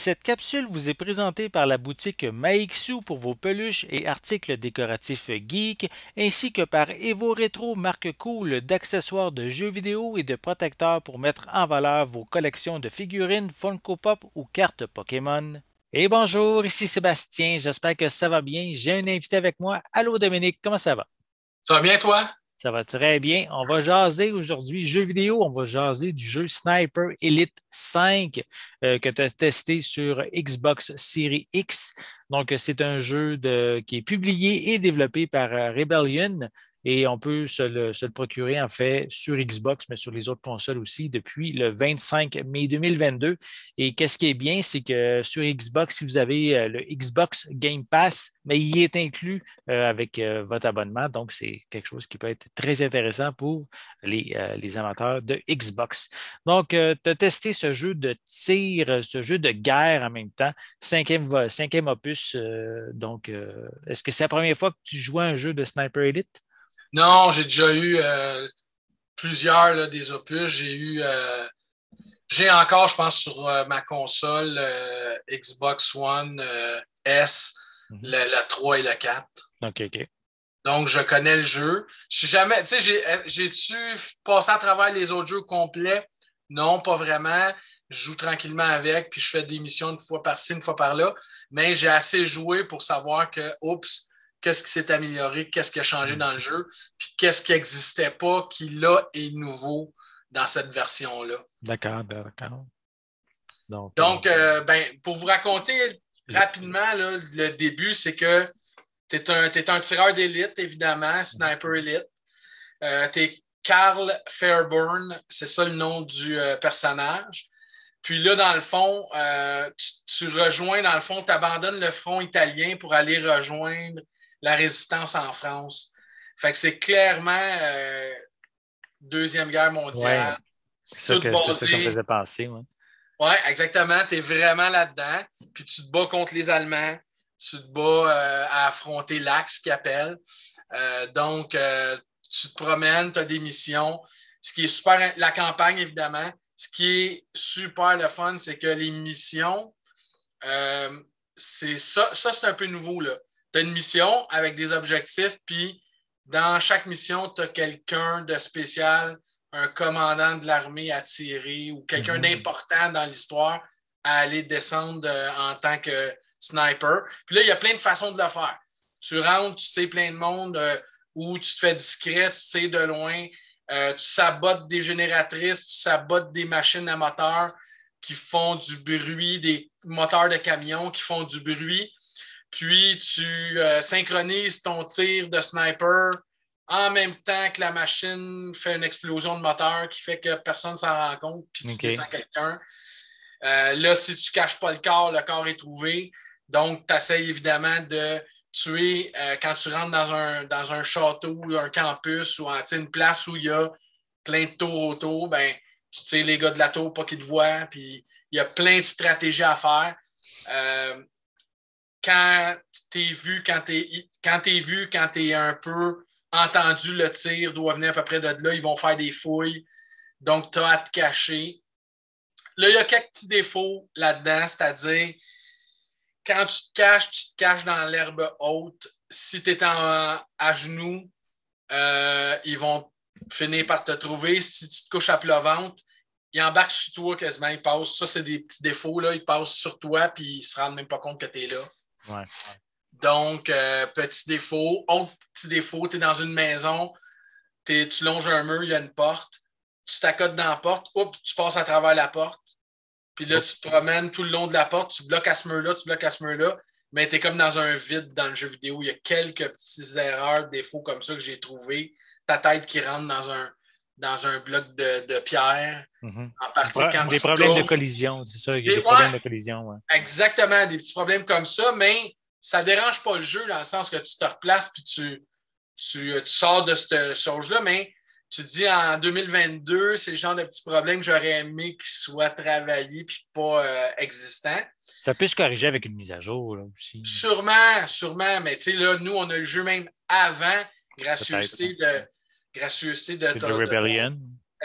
Cette capsule vous est présentée par la boutique Maixu pour vos peluches et articles décoratifs geek, ainsi que par Evo Retro, marque cool d'accessoires de jeux vidéo et de protecteurs pour mettre en valeur vos collections de figurines Funko Pop ou cartes Pokémon. Et bonjour, ici Sébastien, j'espère que ça va bien. J'ai un invité avec moi. Allô Dominique, comment ça va? Ça va bien, toi? Ça va très bien. On va jaser aujourd'hui jeux vidéo. On va jaser du jeu Sniper Elite 5 que tu as testé sur Xbox Series X. Donc, c'est un jeu qui est publié et développé par Rebellion et on peut se le procurer en fait sur Xbox, mais sur les autres consoles aussi depuis le 25 mai 2022. Et qu'est-ce qui est bien, c'est que sur Xbox, si vous avez le Xbox Game Pass, mais il est inclus avec votre abonnement. Donc, c'est quelque chose qui peut être très intéressant pour les amateurs de Xbox. Donc, tu as testé ce jeu de tir, ce jeu de guerre en même temps, cinquième opus. Est-ce que c'est la première fois que tu joues à un jeu de Sniper Elite? Non, j'ai déjà eu plusieurs là, des opus. J'ai encore, je pense, sur ma console Xbox One S, Mhm. le 3 et le 4. OK, OK. Donc, je connais le jeu. Je suis jamais, tu sais, j'ai-tu passé à travers les autres jeux complets? Non, pas vraiment. Je joue tranquillement avec, puis je fais des missions une fois par-ci, une fois par-là. Mais j'ai assez joué pour savoir que, oups, qu'est-ce qui s'est amélioré, qu'est-ce qui a changé Mhm. dans le jeu, puis qu'est-ce qui n'existait pas, qui là est nouveau dans cette version-là. D'accord, d'accord. Donc, Donc, pour vous raconter je- rapidement, là, le début, c'est que t'es un tireur d'élite, évidemment, sniper élite. T'es Carl Fairburn, c'est ça le nom du personnage. Puis là, dans le fond, tu rejoins, dans le fond, tu abandonnes le front italien pour aller rejoindre la résistance en France. Fait que c'est clairement Deuxième Guerre ouais, mondiale, c'est ça tout ça me basé. faisait penser. Ouais. Ouais, exactement. Tu es vraiment là-dedans. Puis tu te bats contre les Allemands. Tu te bats à affronter l'Axe qui appelle. Tu te promènes, tu as des missions. Ce qui est super, la campagne, évidemment. Ce qui est super le fun, c'est que les missions, euh, c'est ça, c'est un peu nouveau, là. Tu as une mission avec des objectifs, puis dans chaque mission, tu as quelqu'un de spécial, un commandant de l'armée à tirer ou quelqu'un Mhm. d'important dans l'histoire à aller descendre en tant que sniper. Puis là, il y a plein de façons de le faire. Tu rentres, tu sais plein de monde, ou tu te fais discret, tu sais de loin, tu sabotes des génératrices, tu sabotes des machines à moteur qui font du bruit, des moteurs de camion qui font du bruit. Puis tu synchronises ton tir de sniper en même temps que la machine fait une explosion de moteur qui fait que personne ne s'en rend compte, puis tu OK. descends quelqu'un. Là, si tu ne caches pas le corps est trouvé. Donc, tu essaies évidemment de tuer quand tu rentres dans un château ou un campus ou une place où il y a plein de tours autour, ben, tu tires les gars de la tour, pas qu'ils te voient, puis il y a plein de stratégies à faire. Euh, quand t'es vu, quand t'es un peu entendu, le tir doit venir à peu près de là, ils vont faire des fouilles, donc tu as à te cacher. Là, il y a quelques petits défauts là-dedans, c'est-à-dire quand tu te caches dans l'herbe haute. Si tu es à genoux, ils vont finir par te trouver. Si tu te couches à plat ventre, ils embarquent sur toi quasiment, ils passent. Ça, c'est des petits défauts, là. Ils passent sur toi, puis ils ne se rendent même pas compte que tu es là. Ouais. Donc, petit défaut. Autre petit défaut, tu es dans une maison, tu longes un mur, il y a une porte, tu t'accotes dans la porte, oups, tu passes à travers la porte, puis là, Oh, tu te promènes tout le long de la porte, tu bloques à ce mur-là, tu bloques à ce mur-là, mais tu es comme dans un vide dans le jeu vidéo. Il y a quelques petites erreurs, défauts comme ça que j'ai trouvé. Ta tête qui rentre dans un bloc de pierre, mhm. en partie quand Des tu problèmes de tournes. collision, c'est ça, il y a Et des ouais, problèmes de collision. Ouais. exactement, des petits problèmes comme ça, mais ça ne dérange pas le jeu dans le sens que tu te replaces puis tu sors de cette chose-là, mais tu te dis en 2022, c'est le genre de petits problèmes que j'aurais aimé qu'ils soient travaillés puis pas existants. Ça peut se corriger avec une mise à jour là, aussi, Sûrement, sûrement, mais tu sais, là, nous, on a le jeu même avant peut-être. Ouais. gracieuseté De Rebellion.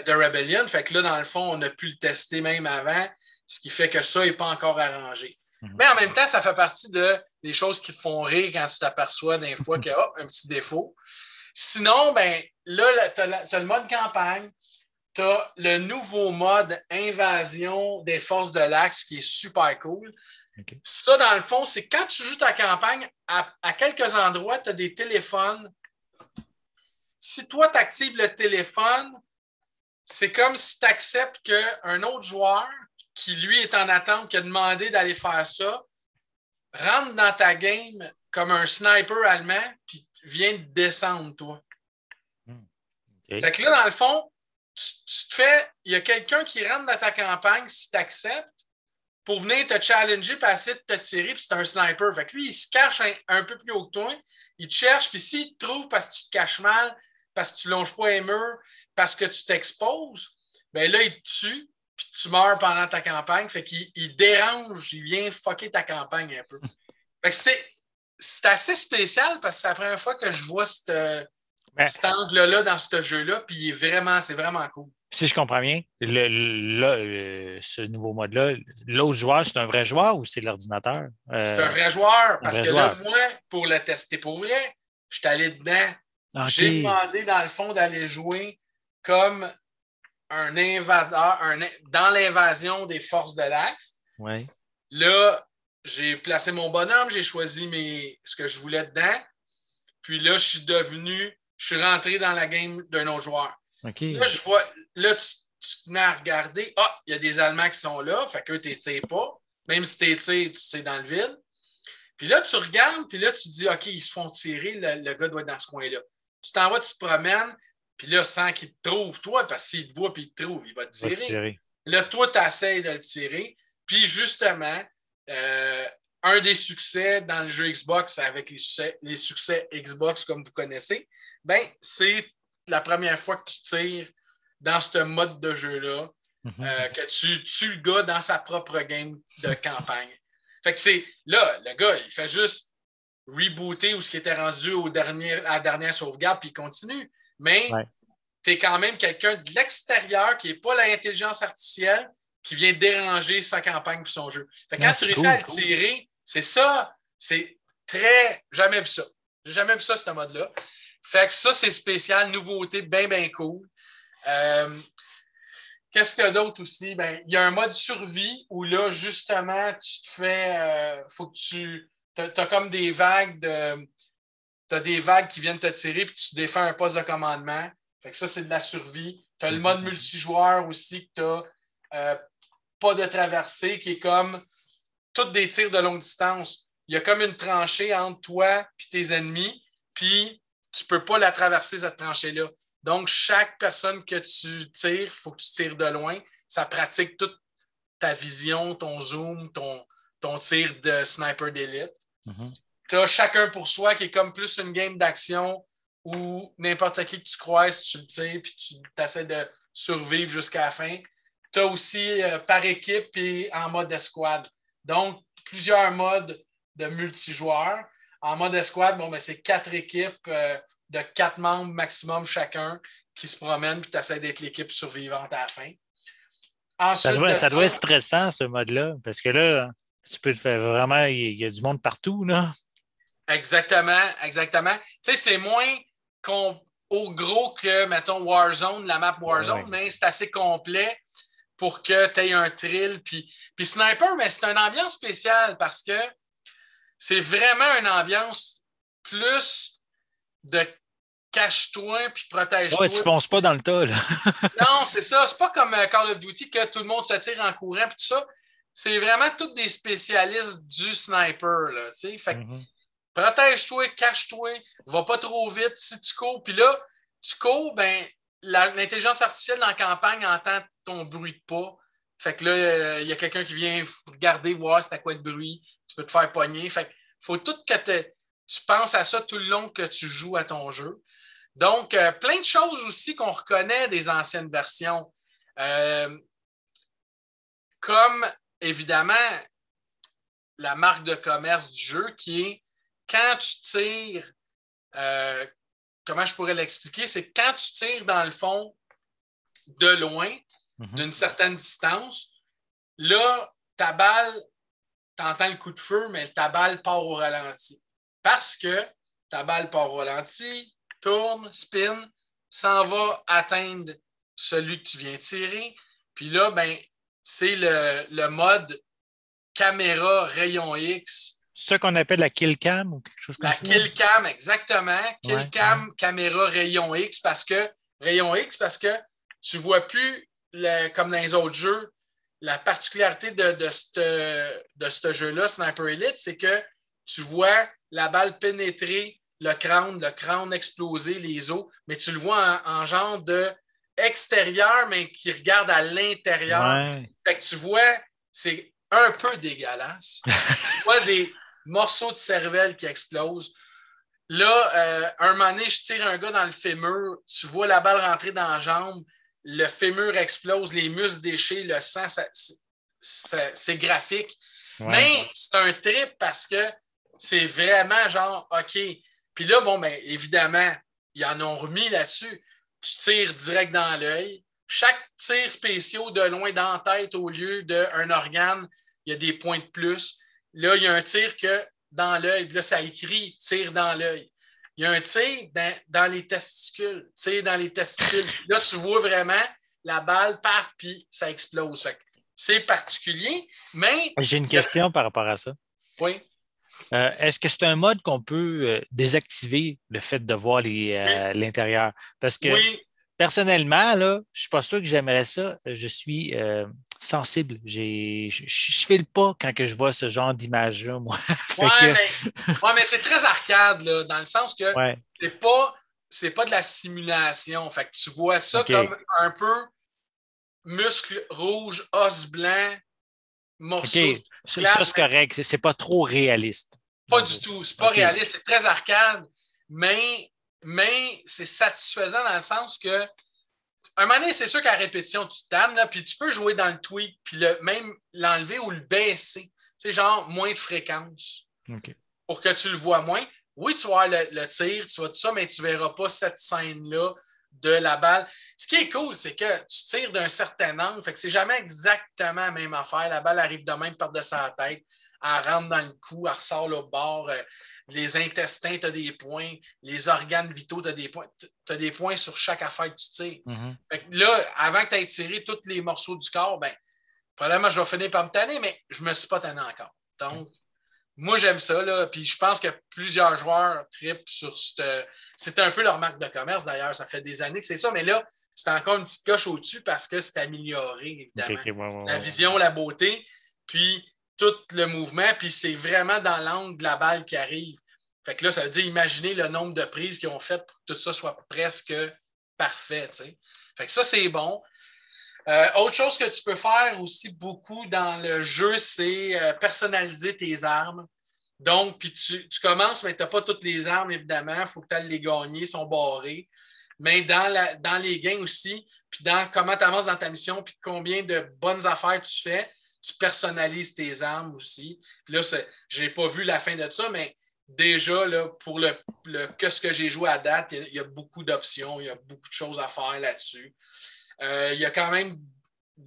de Rebellion. Fait que là, dans le fond, on a pu le tester même avant. ce qui fait que ça n'est pas encore arrangé. Mais en même temps, ça fait partie des choses qui te font rire quand tu t'aperçois des fois qu'il y a un petit défaut. Sinon, ben là, tu as le mode campagne, tu as le nouveau mode invasion des forces de l'Axe qui est super cool. Okay. Ça, dans le fond, c'est quand tu joues ta campagne, à quelques endroits, tu as des téléphones. Si toi, tu actives le téléphone, c'est comme si tu acceptes qu'un autre joueur qui, lui, est en attente, qui a demandé d'aller faire ça, rentre dans ta game comme un sniper allemand, puis vient de descendre, toi. Okay. Fait que là, dans le fond, tu te fais, il y a quelqu'un qui rentre dans ta campagne, si tu acceptes, pour venir te challenger, puis essayer de te tirer, puis c'est un sniper. Fait que lui, il se cache un peu plus haut que toi, il te cherche, puis s'il te trouve parce que tu te caches mal, parce que tu ne longes pas les murs, parce que tu t'exposes, bien là, il te tue, puis tu meurs pendant ta campagne. Fait qu'il dérange, il vient fucker ta campagne un peu. Fait que c'est assez spécial parce que c'est la première fois que je vois cet angle-là dans ce jeu-là, puis c'est vraiment cool. Si je comprends bien, ce nouveau mode-là, l'autre joueur, c'est un vrai joueur ou c'est l'ordinateur? C'est un vrai joueur, parce que là, moi, pour le tester pour vrai, je suis allé dedans. Okay. J'ai demandé, dans le fond, d'aller jouer comme un invadeur dans l'invasion des forces de l'Axe. Ouais. Là, j'ai placé mon bonhomme, j'ai choisi ce que je voulais dedans. Puis là, je suis rentré dans la game d'un autre joueur. Okay. Là, tu te mets à regarder. Ah, il y a des Allemands qui sont là, fait qu'eux, tu ne sais pas. Même si tu tires, tu sais dans le vide. Puis là, tu regardes, puis là, tu te dis, OK, ils se font tirer, le gars doit être dans ce coin-là. Tu t'en vas, tu te promènes, puis là, sans qu'il te trouve, toi, parce que s'il te voit puis il te trouve, il va te tirer. Là, toi, tu essaies de le tirer. Puis justement, un des succès dans le jeu Xbox avec les succès Xbox, comme vous connaissez, ben c'est la première fois que tu tires dans ce mode de jeu-là, que tu tues le gars dans sa propre game de campagne. Fait que c'est là, le gars, il fait juste rebooter où ce qui était rendu à la dernière sauvegarde, puis il continue. Mais tu es quand même quelqu'un de l'extérieur qui n'est pas l'intelligence artificielle qui vient déranger sa campagne et son jeu. Fait que quand tu réussis à le tirer, c'est ça, c'est très... Jamais vu ça. J'ai jamais vu ça, ce mode-là. Fait que ça, c'est spécial, nouveauté, bien cool. Qu'est-ce qu'il y a d'autre aussi? Ben, il y a un mode survie où là, justement, tu te fais... faut que tu... T'as comme des vagues T'as des vagues qui viennent te tirer puis tu défends un poste de commandement. Fait que ça, c'est de la survie. Tu as le mode multijoueur aussi que tu n'as pas de traversée, qui est comme toutes des tirs de longue distance. Il y a comme une tranchée entre toi et tes ennemis, puis tu ne peux pas la traverser, cette tranchée-là. Donc, chaque personne que tu tires, il faut que tu tires de loin. Ça pratique toute ta vision, ton zoom, ton tir de sniper d'élite. Tu as chacun pour soi qui est comme plus une game d'action où n'importe qui que tu croises, tu le tires puis tu essaies de survivre jusqu'à la fin. Tu as aussi par équipe et en mode escouade. Donc, plusieurs modes de multijoueurs. En mode escouade, bon, ben, c'est 4 équipes de 4 membres maximum chacun qui se promènent puis tu essaies d'être l'équipe survivante à la fin. Ensuite, ça doit être stressant, ce mode-là, parce que là, tu peux te faire vraiment, il y a du monde partout, là. Exactement. Tu sais, c'est moins au gros que, mettons, Warzone, la map Warzone, mais c'est assez complet pour que tu aies un thrill. Puis Sniper, mais c'est une ambiance spéciale parce que c'est vraiment une ambiance plus de cache-toi puis protège-toi. Ouais, tu fonces pas dans le tas, là. Non, c'est ça. C'est pas comme Call of Duty que tout le monde se tire en courant puis tout ça. C'est vraiment tous des spécialistes du sniper, là, tu sais. Fait que protège-toi, cache-toi, va pas trop vite si tu cours. Puis là, tu cours, ben, l'intelligence artificielle dans la campagne entend ton bruit de pas. Fait que là, il y a quelqu'un qui vient regarder, voir c'est à quoi de bruit. Tu peux te faire pogner. Fait que faut tout que tu penses à ça tout le long que tu joues à ton jeu. Donc, plein de choses aussi qu'on reconnaît des anciennes versions. Comme, évidemment, la marque de commerce du jeu qui est quand tu tires, comment je pourrais l'expliquer, c'est quand tu tires dans le fond de loin, d'une certaine distance, Là, ta balle, tu entends le coup de feu, mais ta balle part au ralenti. Parce que ta balle part au ralenti, tourne, spin, s'en va atteindre celui que tu viens tirer. Puis là, ben, c'est le mode caméra rayon X. C'est ça qu'on appelle la kill cam ou quelque chose comme La ça? kill cam, exactement. Kill Ouais. cam, caméra rayon X, parce que tu ne vois plus, comme dans les autres jeux, la particularité de ce jeu-là, Sniper Elite, c'est que tu vois la balle pénétrer le crâne exploser les os, mais tu le vois en genre de extérieur, mais qui regarde à l'intérieur. Ouais. Fait que tu vois, c'est un peu dégueulasse. Tu vois des morceaux de cervelle qui explosent. Là, un moment donné, je tire un gars dans le fémur, tu vois la balle rentrer dans la jambe, le fémur explose, les muscles déchirent, le sang, c'est graphique. Ouais. Mais c'est un trip parce que c'est vraiment genre, OK. Puis là, bon, ben, évidemment, ils en ont remis là-dessus. Tu tires direct dans l'œil. Chaque tir spécial de loin dans la tête au lieu d'un organe, il y a des points de plus. Là, il y a un tir que dans l'œil. Là, ça écrit tir dans l'œil. Il y a un tir dans les testicules. Tir dans les testicules. Là, tu vois vraiment la balle part, puis ça explose. Fait que c'est particulier, mais. J'ai une question par rapport à ça. Oui. Est-ce que c'est un mode qu'on peut désactiver le fait de voir l'intérieur? Parce que Oui. personnellement, là, je ne suis pas sûr que j'aimerais ça. Je suis sensible. Je ne file pas quand que je vois ce genre d'image-là, moi. Ouais, que... mais c'est très arcade, là, dans le sens que ouais. c'est pas de la simulation. Fait que tu vois ça OK. comme un peu muscle rouge, os blanc, morceau. OK. Ça, c'est correct. C'est pas trop réaliste. Pas du tout. C'est pas OK. réaliste. C'est très arcade, mais c'est satisfaisant dans le sens que un moment donné, c'est sûr qu'à répétition, tu te tannes, puis tu peux jouer dans le tweak, puis même l'enlever ou le baisser. Tu sais, genre moins de fréquence. OK. Pour que tu le vois moins. Oui, tu vas voir le tir, tu vois tout ça, mais tu ne verras pas cette scène-là de la balle. Ce qui est cool, c'est que tu tires d'un certain angle, fait que c'est jamais exactement la même affaire. La balle arrive de même par-dessus la tête, elle rentre dans le cou, elle ressort le bord. Les intestins, tu as des points. Les organes vitaux, tu as des points. Tu as des points sur chaque affaire que tu tires. Mm-hmm. Fait que là, avant que tu aies tiré tous les morceaux du corps, ben, probablement, je vais finir par me tanner, mais je ne me suis pas tanné encore. Donc, moi, j'aime ça, là. Puis je pense que plusieurs joueurs trippent sur cette. C'est un peu leur marque de commerce, d'ailleurs. Ça fait des années que c'est ça. Mais là, c'est encore une petite coche au-dessus parce que c'est amélioré, évidemment. Okay, ouais, la vision, la beauté, puis tout le mouvement. Puis c'est vraiment dans l'angle de la balle qui arrive. Fait que là, ça veut dire, imaginez le nombre de prises qu'ils ont faites pour que tout ça soit presque parfait, tu sais. Fait que ça, c'est bon. Autre chose que tu peux faire aussi beaucoup dans le jeu, c'est personnaliser tes armes. Donc, puis tu commences, mais tu n'as pas toutes les armes, évidemment. Il faut que tu ailles les gagner, ils sont barrés. Mais dans les gains aussi, puis dans comment tu avances dans ta mission, puis combien de bonnes affaires tu fais, tu personnalises tes armes aussi. Puis là, je n'ai pas vu la fin de ça, mais déjà, là, pour ce que j'ai joué à date, il y a beaucoup d'options, il y a beaucoup de choses à faire là-dessus. Il y a quand même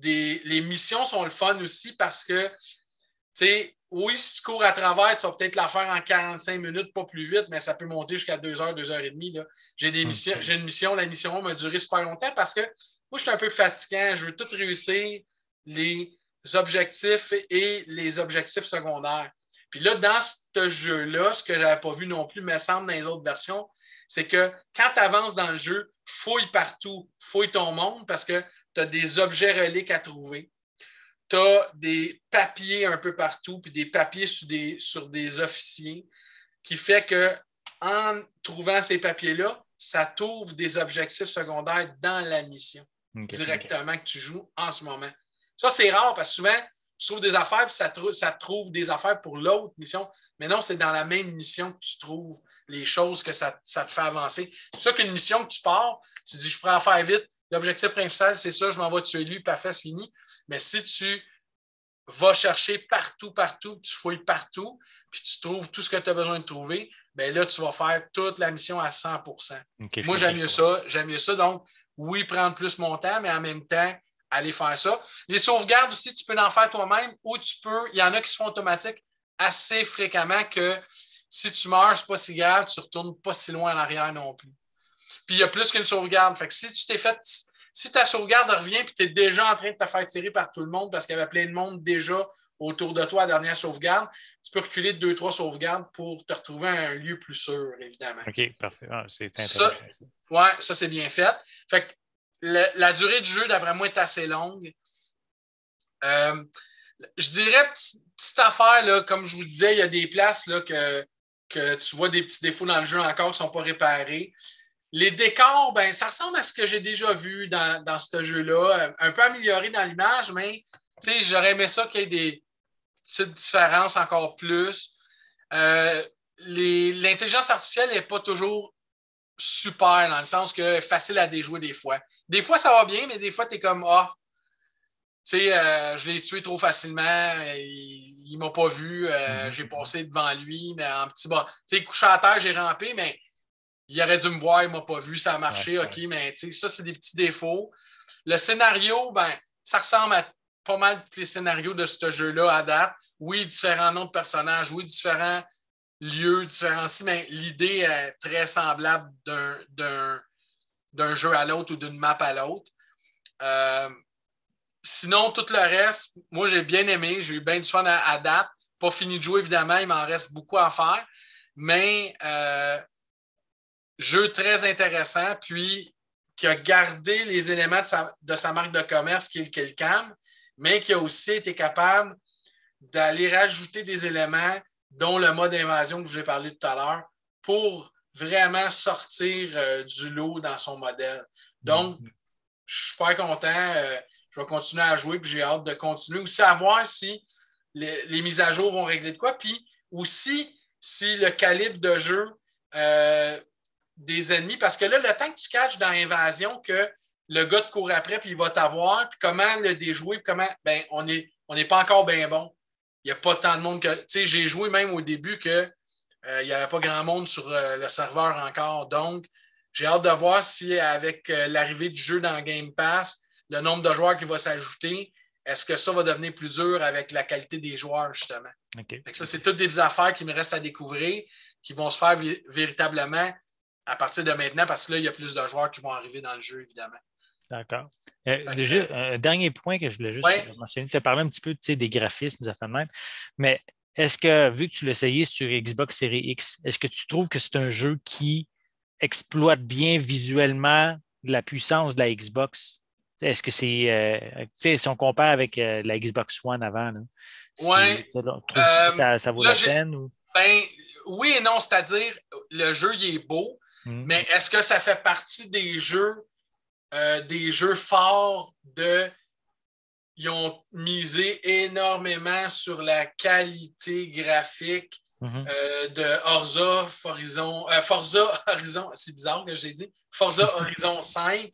les missions sont le fun aussi parce que, tu sais, oui, si tu cours à travers, tu vas peut-être la faire en 45 minutes, pas plus vite, mais ça peut monter jusqu'à 2 heures, 2 heures et demie. Là. J'ai une mission, la mission 1 m'a duré super longtemps parce que moi, je suis un peu fatiguant. Je veux tout réussir, les objectifs et les objectifs secondaires. Puis là, dans ce jeu-là, ce que je n'avais pas vu non plus, me semble, dans les autres versions, c'est que quand tu avances dans le jeu, fouille partout, fouille ton monde parce que tu as des objets reliques à trouver. Tu as des papiers un peu partout, puis des papiers sur des officiers, qui fait que en trouvant ces papiers-là, ça t'ouvre des objectifs secondaires dans la mission, directement que tu joues en ce moment. Ça, c'est rare parce que souvent, tu trouves des affaires, puis ça trouve des affaires pour l'autre mission. Mais non, c'est dans la même mission que tu trouves les choses que ça te fait avancer. C'est sûr qu'une mission que tu pars, tu dis, je pourrais en faire vite. L'objectif principal, c'est ça, je m'en vais tuer lui, parfait, c'est fini. Mais si tu vas chercher partout, tu fouilles partout, puis tu trouves tout ce que tu as besoin de trouver, bien là, tu vas faire toute la mission à 100%. Moi, j'aime mieux ça. J'aime mieux ça. Donc, oui, prendre plus mon temps, mais en même temps, aller faire ça. Les sauvegardes aussi, tu peux en faire toi-même ou il y en a qui se font automatiques assez fréquemment que si tu meurs, c'est pas si grave, tu retournes pas si loin en arrière non plus. Puis il y a plus qu'une sauvegarde. Fait que si ta sauvegarde revient et tu es déjà en train de te faire tirer par tout le monde parce qu'il y avait plein de monde déjà autour de toi à la dernière sauvegarde, tu peux reculer de 2-3 sauvegardes pour te retrouver à un lieu plus sûr, évidemment. OK, parfait. Ah, c'est intéressant. Ouais, ça, c'est bien fait. Fait que la durée du jeu, d'après moi, est assez longue. Je dirais, petite affaire, là, comme je vous disais, il y a des places là, que tu vois des petits défauts dans le jeu encore qui ne sont pas réparés. Les décors, ben, ça ressemble à ce que j'ai déjà vu dans ce jeu-là. Un peu amélioré dans l'image, mais j'aurais aimé ça qu'il y ait des petites différences encore plus. L'intelligence artificielle n'est pas toujours super, dans le sens que facile à déjouer des fois. Des fois, ça va bien, mais des fois, tu es comme je l'ai tué trop facilement, il ne m'a pas vu, j'ai passé devant lui, mais en petit bas. Couché à terre, j'ai rampé, mais il aurait dû me voir, il ne m'a pas vu, ça a marché, OK, mais ça, c'est des petits défauts. Le scénario, ben, ça ressemble à pas mal tous les scénarios de ce jeu-là à date. Oui, différents noms de personnages, oui, différents lieux, différenciés, mais l'idée est très semblable d'un jeu à l'autre ou d'une map à l'autre. Sinon, tout le reste, moi, j'ai bien aimé. J'ai eu bien du fun à date. Pas fini de jouer, évidemment. Il m'en reste beaucoup à faire. Mais jeu très intéressant, puis qui a gardé les éléments de sa marque de commerce, qui est le Killcam, mais qui a aussi été capable d'aller rajouter des éléments, dont le mode invasion que je vous ai parlé tout à l'heure, pour vraiment sortir du lot dans son modèle. Donc, je suis super content. Je vais continuer à jouer, puis j'ai hâte de continuer aussi à voir si les mises à jour vont régler de quoi, puis aussi si le calibre de jeu des ennemis, parce que là, le temps que tu catches dans Invasion que le gars te court après, puis il va t'avoir, puis comment le déjouer, puis comment, ben, on n'est pas encore bien bon. Il n'y a pas tant de monde que, tu sais, j'ai joué même au début que il n'y avait pas grand monde sur le serveur encore, donc j'ai hâte de voir si avec l'arrivée du jeu dans Game Pass, le nombre de joueurs qui va s'ajouter, est-ce que ça va devenir plus dur avec la qualité des joueurs, justement? Okay. Ça, c'est toutes des affaires qui me restent à découvrir, qui vont se faire véritablement à partir de maintenant, parce que là, il y a plus de joueurs qui vont arriver dans le jeu, évidemment. D'accord. Déjà, un dernier point que je voulais juste mentionner, tu as parlé un petit peu des graphismes, des affaires de même, mais est-ce que, vu que tu l'as essayé sur Xbox Series X, est-ce que tu trouves que c'est un jeu qui exploite bien visuellement la puissance de la Xbox? Est-ce que c'est, si on compare avec la Xbox One avant, ça vaut la peine? Ou? Ben, oui et non, c'est-à-dire, le jeu, il est beau, mais est-ce que ça fait partie des jeux forts ils ont misé énormément sur la qualité graphique de Forza Horizon, c'est bizarre que j'ai dit, Forza Horizon 5,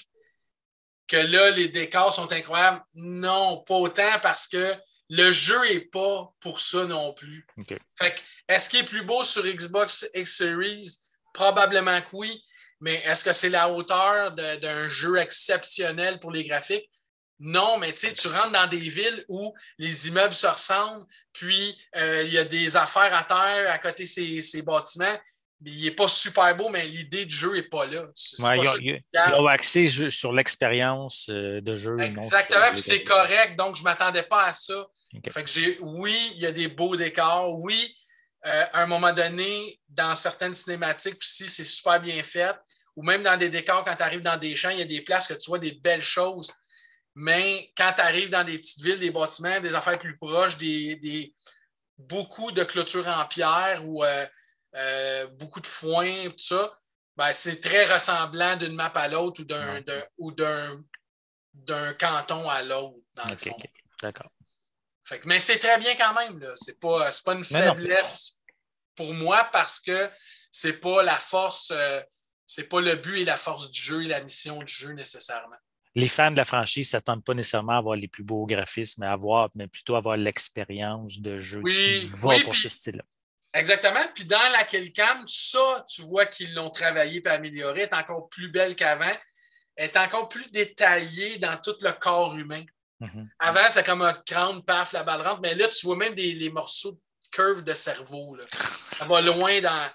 que là, les décors sont incroyables. Non, pas autant parce que le jeu n'est pas pour ça non plus. Okay. Fait que, est-ce qu'il est plus beau sur Xbox X Series? Probablement que oui, mais est-ce que c'est la hauteur d'un jeu exceptionnel pour les graphiques? Non, mais tu rentres dans des villes où les immeubles se ressemblent, puis il y a des affaires à terre à côté de ces bâtiments. Il n'est pas super beau, mais l'idée du jeu n'est pas là. Ils ont axé sur l'expérience de jeu. Exactement, puis c'est correct, donc je ne m'attendais pas à ça. Okay. Fait que oui, il y a des beaux décors. Oui, à un moment donné, dans certaines cinématiques aussi, c'est super bien fait. Ou même dans des décors, quand tu arrives dans des champs, il y a des places que tu vois des belles choses. Mais quand tu arrives dans des petites villes, des bâtiments, des affaires plus proches, beaucoup de clôtures en pierre ou beaucoup de foin, tout ça, ben, c'est très ressemblant d'une map à l'autre ou d'un canton à l'autre, dans le fond. Okay. D'accord. Mais c'est très bien quand même. Ce n'est pas une faiblesse pour moi parce que c'est pas la force, c'est pas le but et la force du jeu et la mission du jeu nécessairement. Les fans de la franchise ne s'attendent pas nécessairement à avoir les plus beaux graphismes, mais plutôt à avoir l'expérience de jeu qui va pour ce style-là. Exactement. Puis dans la Killcam, ça, tu vois qu'ils l'ont travaillé et amélioré, est encore plus belle qu'avant, est encore plus détaillée dans tout le corps humain. Avant, c'est comme un crâne, paf, la balle rentre. Mais là, tu vois même les morceaux de curve de cerveau. Là. Ça va loin dans.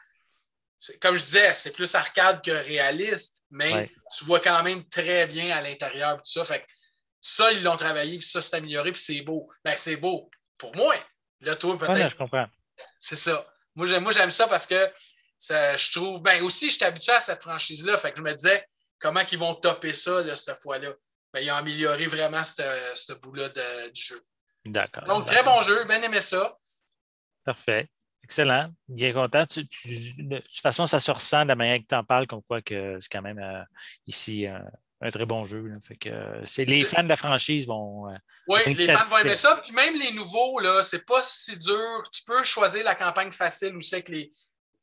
Comme je disais, c'est plus arcade que réaliste, mais tu vois quand même très bien à l'intérieur. Tout ça. Fait que ça, ils l'ont travaillé, puis ça, c'est amélioré, puis c'est beau. Ben, c'est beau pour moi. Là, toi, peut-être. Je comprends. C'est ça. Moi, j'aime ça parce que ça, je trouve. Ben, aussi, je suis habitué à cette franchise-là. Fait que je me disais, comment ils vont topper ça, là, cette fois-là? Ben, ils ont amélioré vraiment ce bout-là du jeu. D'accord. Donc, très bon jeu, bien aimé ça. Parfait. Excellent. Bien content. De toute façon, ça se ressent de la manière que tu en parles, comme quoi que c'est quand même ici un très bon jeu. Là. Fait que les fans de la franchise vont oui, les fans vont aimer satisfaits. ça. Puis même les nouveaux, là, c'est pas si dur. Tu peux choisir la campagne facile ou c'est que les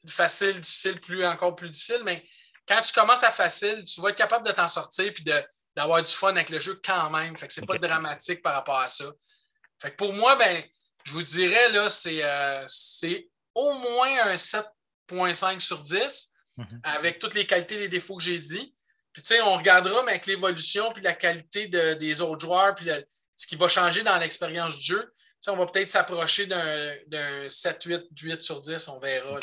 faciles, difficiles, encore plus difficiles, mais quand tu commences à facile, tu vas être capable de t'en sortir et d'avoir du fun avec le jeu quand même. Fait que c'est pas dramatique par rapport à ça. Fait que pour moi, ben, je vous dirais, là, c'est au moins un 7,5 sur 10 avec toutes les qualités et les défauts que j'ai dit. Puis, tu sais, on regardera, mais avec l'évolution puis la qualité des autres joueurs puis ce qui va changer dans l'expérience du jeu, on va peut-être s'approcher d'un 7, 8 sur 10, on verra.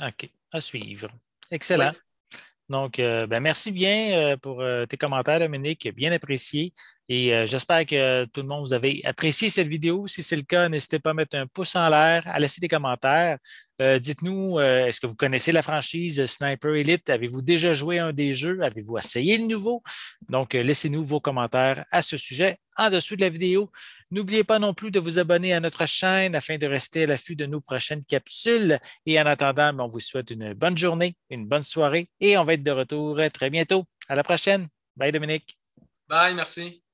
OK. À suivre. Excellent. Oui. Donc, merci bien pour tes commentaires, Dominique. Bien apprécié. Et j'espère que tout le monde vous avez apprécié cette vidéo. Si c'est le cas, n'hésitez pas à mettre un pouce en l'air, à laisser des commentaires. Dites-nous, est-ce que vous connaissez la franchise Sniper Elite? Avez-vous déjà joué à un des jeux? Avez-vous essayé le nouveau? Donc, laissez-nous vos commentaires à ce sujet en dessous de la vidéo. N'oubliez pas non plus de vous abonner à notre chaîne afin de rester à l'affût de nos prochaines capsules. Et en attendant, on vous souhaite une bonne journée, une bonne soirée et on va être de retour très bientôt. À la prochaine. Bye Dominique. Bye, merci.